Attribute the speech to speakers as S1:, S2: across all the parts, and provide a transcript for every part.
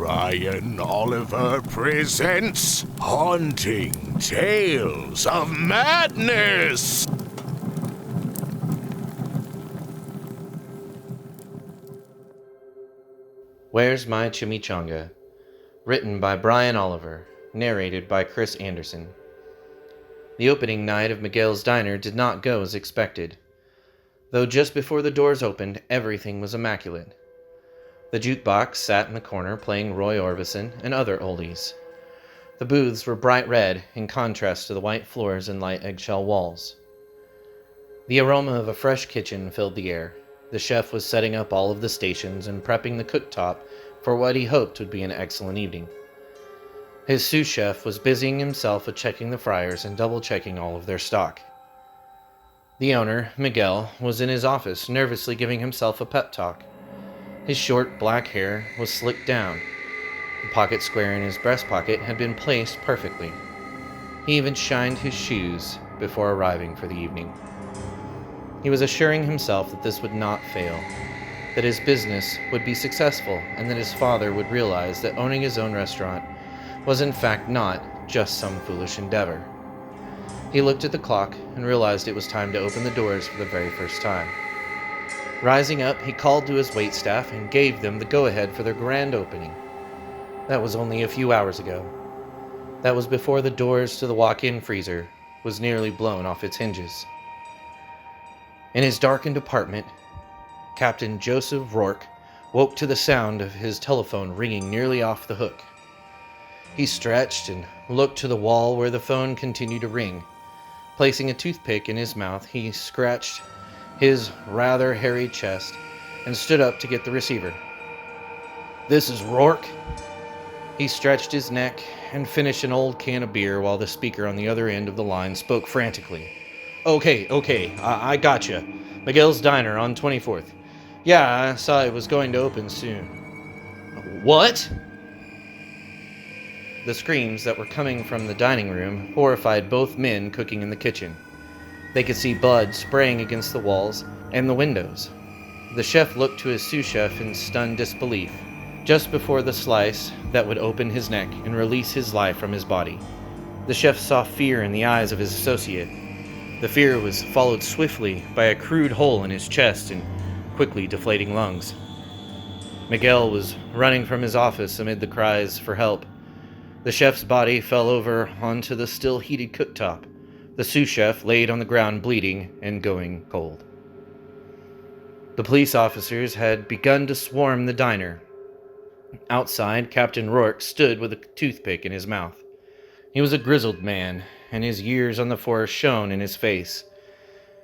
S1: Brian Oliver presents Haunting Tales of Madness!
S2: Where's My Chimichanga? Written by Brian Oliver, narrated by Chris Anderson. The opening night of Miguel's Diner did not go as expected. Though just before the doors opened, everything was immaculate. The jukebox sat in the corner playing Roy Orbison and other oldies. The booths were bright red in contrast to the white floors and light eggshell walls. The aroma of a fresh kitchen filled the air. The chef was setting up all of the stations and prepping the cooktop for what he hoped would be an excellent evening. His sous chef was busying himself with checking the fryers and double-checking all of their stock. The owner, Miguel, was in his office nervously giving himself a pep talk. His short black hair was slicked down. The pocket square in his breast pocket had been placed perfectly. He even shined his shoes before arriving for the evening. He was assuring himself that this would not fail, that his business would be successful, and that his father would realize that owning his own restaurant was in fact not just some foolish endeavor. He looked at the clock and realized it was time to open the doors for the very first time. Rising up, he called to his waitstaff and gave them the go-ahead for their grand opening. That was only a few hours ago. That was before the doors to the walk-in freezer was nearly blown off its hinges. In his darkened apartment, Captain Joseph Rourke woke to the sound of his telephone ringing nearly off the hook. He stretched and looked to the wall where the phone continued to ring. Placing a toothpick in his mouth, he scratched his rather hairy chest and stood up to get the receiver. "This is Rourke." He stretched his neck and finished an old can of beer while the speaker on the other end of the line spoke frantically. Okay, I gotcha. Miguel's Diner on 24th. Yeah, I saw it was going to open soon. What? The screams that were coming from the dining room horrified both men cooking in the kitchen. They could see blood spraying against the walls and the windows. The chef looked to his sous chef in stunned disbelief, just before the slice that would open his neck and release his life from his body. The chef saw fear in the eyes of his associate. The fear was followed swiftly by a crude hole in his chest and quickly deflating lungs. Miguel was running from his office amid the cries for help. The chef's body fell over onto the still heated cooktop. The sous chef laid on the ground bleeding and going cold. The police officers had begun to swarm the diner. Outside, Captain Rourke stood with a toothpick in his mouth. He was a grizzled man, and his years on the force shone in his face.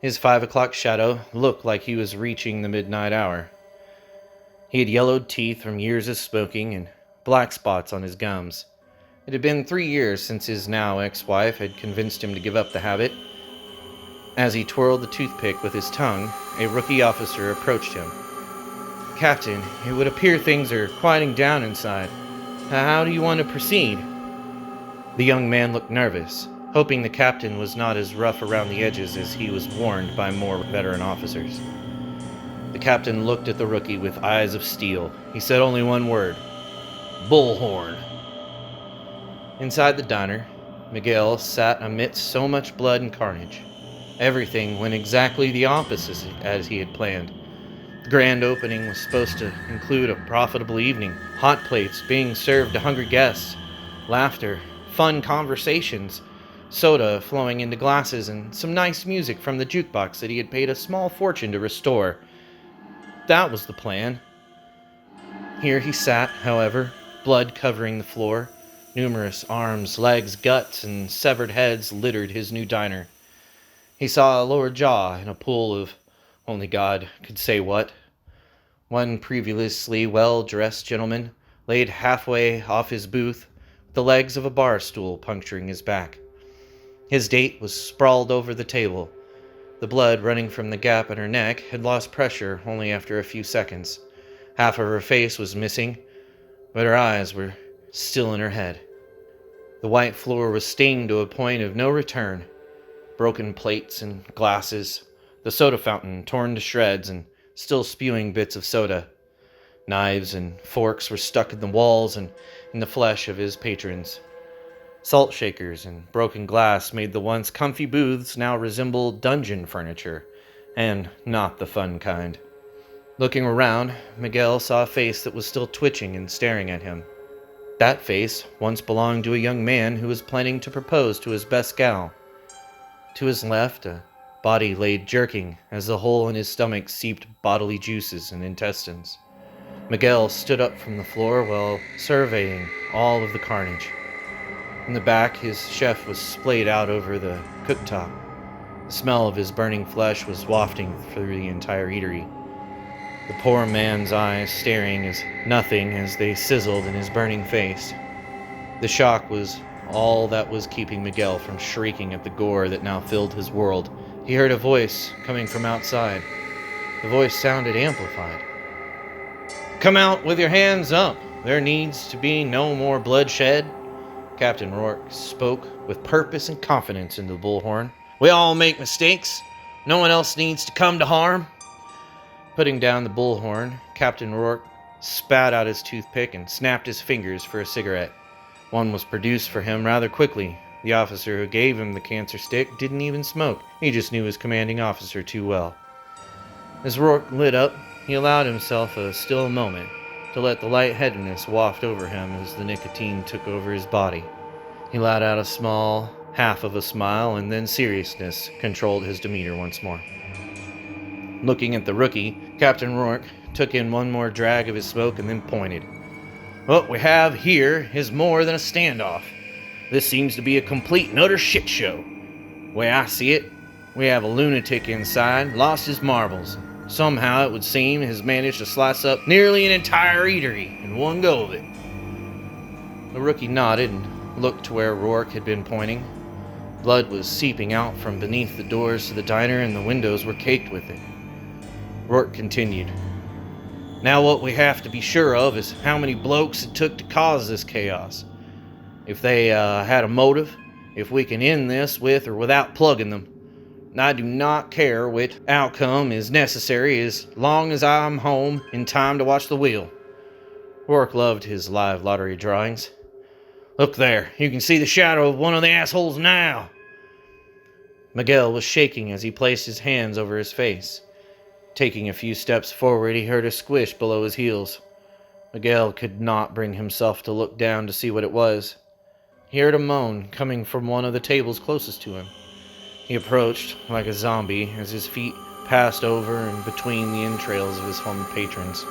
S2: His 5 o'clock shadow looked like he was reaching the midnight hour. He had yellowed teeth from years of smoking and black spots on his gums. It had been 3 years since his now ex-wife had convinced him to give up the habit. As he twirled the toothpick with his tongue, a rookie officer approached him. "Captain, it would appear things are quieting down inside. How do you want to proceed?" The young man looked nervous, hoping the captain was not as rough around the edges as he was warned by more veteran officers. The captain looked at the rookie with eyes of steel. He said only one word: "Bullhorn." Inside the diner, Miguel sat amidst so much blood and carnage. Everything went exactly the opposite as he had planned. The grand opening was supposed to include a profitable evening, hot plates being served to hungry guests, laughter, fun conversations, soda flowing into glasses, and some nice music from the jukebox that he had paid a small fortune to restore. That was the plan. Here he sat, however, blood covering the floor. Numerous arms, legs, guts, and severed heads littered his new diner. He saw a lower jaw in a pool of only God could say what. One previously well-dressed gentleman laid halfway off his booth, with the legs of a bar stool puncturing his back. His date was sprawled over the table. The blood running from the gap in her neck had lost pressure only after a few seconds. Half of her face was missing, but her eyes were still in her head. The white floor was stained to a point of no return. Broken plates and glasses, the soda fountain torn to shreds and still spewing bits of soda. Knives and forks were stuck in the walls and in the flesh of his patrons. Salt shakers and broken glass made the once comfy booths now resemble dungeon furniture, and not the fun kind. Looking around, Miguel saw a face that was still twitching and staring at him. That face once belonged to a young man who was planning to propose to his best gal. To his left, a body lay jerking as the hole in his stomach seeped bodily juices and intestines. Miguel stood up from the floor while surveying all of the carnage. In the back, his chef was splayed out over the cooktop. The smell of his burning flesh was wafting through the entire eatery. The poor man's eyes staring as nothing as they sizzled in his burning face. The shock was all that was keeping Miguel from shrieking at the gore that now filled his world. He heard a voice coming from outside. The voice sounded amplified. "Come out with your hands up. There needs to be no more bloodshed." Captain Rourke spoke with purpose and confidence into the bullhorn. "We all make mistakes. No one else needs to come to harm." Putting down the bullhorn, Captain Rourke spat out his toothpick and snapped his fingers for a cigarette. One was produced for him rather quickly. The officer who gave him the cancer stick didn't even smoke. He just knew his commanding officer too well. As Rourke lit up, he allowed himself a still moment to let the lightheadedness waft over him as the nicotine took over his body. He let out a small, half of a smile, and then seriousness controlled his demeanor once more. Looking at the rookie, Captain Rourke took in one more drag of his smoke and then pointed. "What we have here is more than a standoff. This seems to be a complete and utter shit show. Way I see it, we have a lunatic inside, lost his marbles. Somehow it would seem has managed to slice up nearly an entire eatery in one go of it." The rookie nodded and looked to where Rourke had been pointing. Blood was seeping out from beneath the doors to the diner, and the windows were caked with it. Rourke continued. "Now what we have to be sure of is how many blokes it took to cause this chaos. If they had a motive, if we can end this with or without plugging them. I do not care which outcome is necessary as long as I'm home in time to watch the wheel." Rourke loved his live lottery drawings. "Look there, you can see the shadow of one of the assholes now." Miguel was shaking as he placed his hands over his face. Taking a few steps forward, he heard a squish below his heels. Miguel could not bring himself to look down to see what it was. He heard a moan coming from one of the tables closest to him. He approached like a zombie as his feet passed over and between the entrails of his former patrons.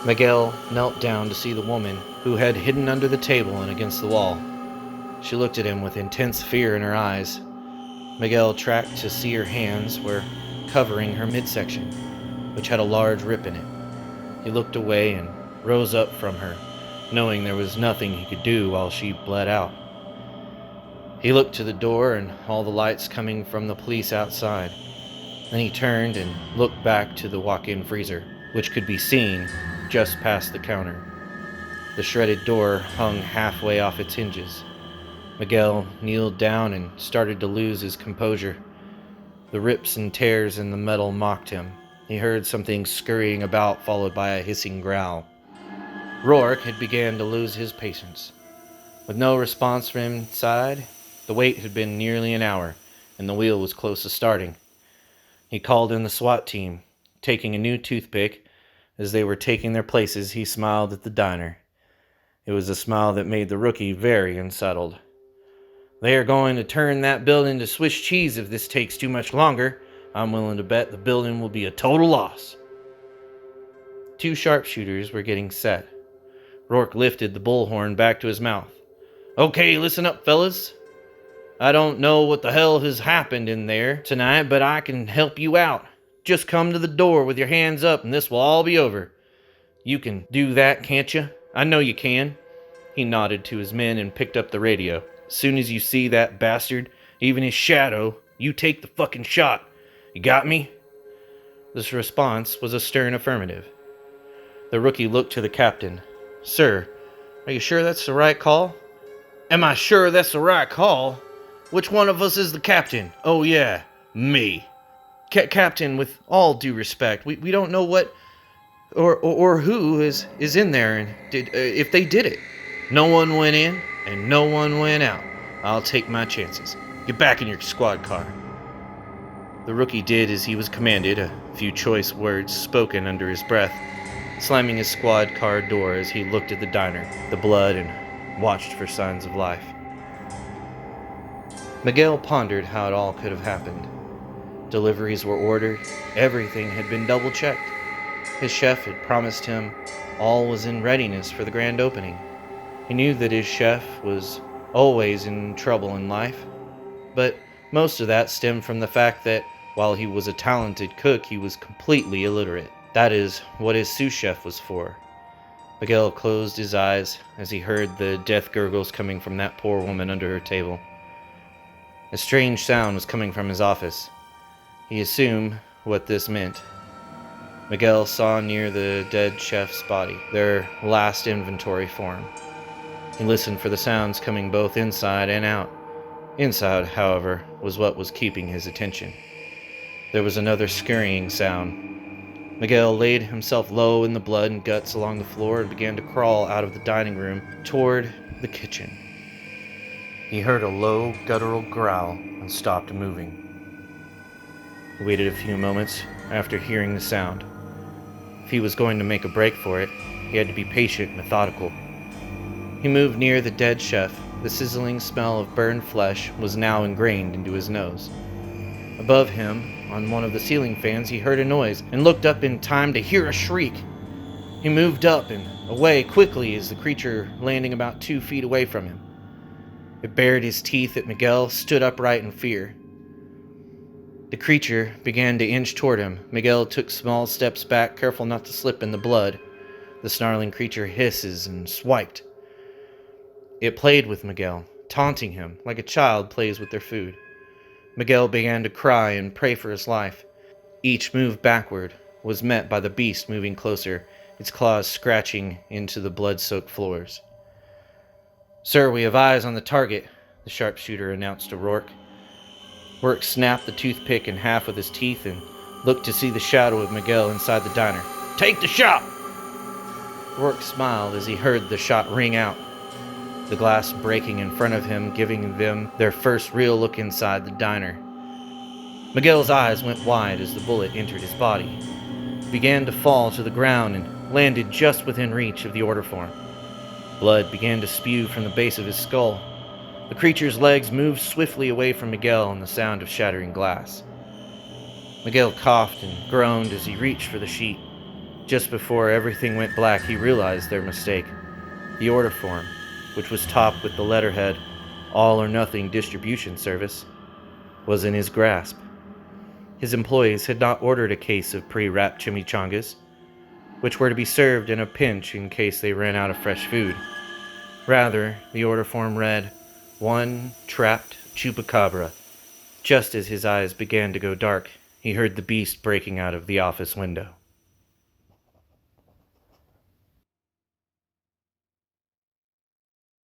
S2: Miguel knelt down to see the woman who had hidden under the table and against the wall. She looked at him with intense fear in her eyes. Miguel tracked to see her hands were covering her midsection, which had a large rip in it. He looked away and rose up from her, knowing there was nothing he could do while she bled out. He looked to the door and all the lights coming from the police outside. Then he turned and looked back to the walk-in freezer, which could be seen just past the counter. The shredded door hung halfway off its hinges. Miguel kneeled down and started to lose his composure. The rips and tears in the metal mocked him. He heard something scurrying about, followed by a hissing growl. Rourke had begun to lose his patience. With no response from inside, the wait had been nearly an hour, and the wheel was close to starting. He called in the SWAT team. Taking a new toothpick, as they were taking their places, he smiled at the diner. It was a smile that made the rookie very unsettled. "They are going to turn that building to Swiss cheese if this takes too much longer. I'm willing to bet the building will be a total loss." 2 sharpshooters were getting set. Rourke lifted the bullhorn back to his mouth. "Okay, listen up, fellas. I don't know what the hell has happened in there tonight, but I can help you out. Just come to the door with your hands up and this will all be over. You can do that, can't you? I know you can." He nodded to his men and picked up the radio. "As soon as you see that bastard, even his shadow, you take the fucking shot. You got me?" This response was a stern affirmative. The rookie looked to the captain. "Sir, are you sure that's the right call?" "Am I sure that's the right call? Which one of us is the captain?" "Oh yeah, me." Captain, with all due respect, we don't know what... or who is in there, and if they did it. No one went in and no one went out. I'll take my chances. Get back in your squad car. The rookie did as he was commanded, a few choice words spoken under his breath, slamming his squad car door as he looked at the diner, the blood, and watched for signs of life. Miguel pondered how it all could have happened. Deliveries were ordered, everything had been double-checked. His chef had promised him all was in readiness for the grand opening. He knew that his chef was always in trouble in life, but most of that stemmed from the fact that while he was a talented cook, he was completely illiterate. That is what his sous chef was for. Miguel closed his eyes as he heard the death gurgles coming from that poor woman under her table. A strange sound was coming from his office. He assumed what this meant. Miguel saw near the dead chef's body their last inventory form. He listened for the sounds coming both inside and out. Inside, however, was what was keeping his attention. There was another scurrying sound. Miguel laid himself low in the blood and guts along the floor and began to crawl out of the dining room toward the kitchen. He heard a low, guttural growl and stopped moving. He waited a few moments after hearing the sound. If he was going to make a break for it, he had to be patient and methodical. He moved near the dead chef. The sizzling smell of burned flesh was now ingrained into his nose. Above him, on one of the ceiling fans, he heard a noise and looked up in time to hear a shriek. He moved up and away quickly as the creature landing about 2 feet away from him. It bared his teeth at Miguel, stood upright in fear. The creature began to inch toward him. Miguel took small steps back, careful not to slip in the blood. The snarling creature hisses and swiped. It played with Miguel, taunting him like a child plays with their food. Miguel began to cry and pray for his life. Each move backward was met by the beast moving closer, its claws scratching into the blood-soaked floors. "Sir, we have eyes on the target," the sharpshooter announced to Rourke. Rourke snapped the toothpick in half with his teeth and looked to see the shadow of Miguel inside the diner. "Take the shot!" Rourke smiled as he heard the shot ring out, the glass breaking in front of him, giving them their first real look inside the diner. Miguel's eyes went wide as the bullet entered his body. It began to fall to the ground and landed just within reach of the order form. Blood began to spew from the base of his skull. The creature's legs moved swiftly away from Miguel on the sound of shattering glass. Miguel coughed and groaned as he reached for the sheet. Just before everything went black, he realized their mistake. The order form, which was topped with the letterhead, "All or Nothing Distribution Service," was in his grasp. His employees had not ordered a case of pre-wrapped chimichangas, which were to be served in a pinch in case they ran out of fresh food. Rather, the order form read, "One trapped chupacabra." Just as his eyes began to go dark, he heard the beast breaking out of the office window.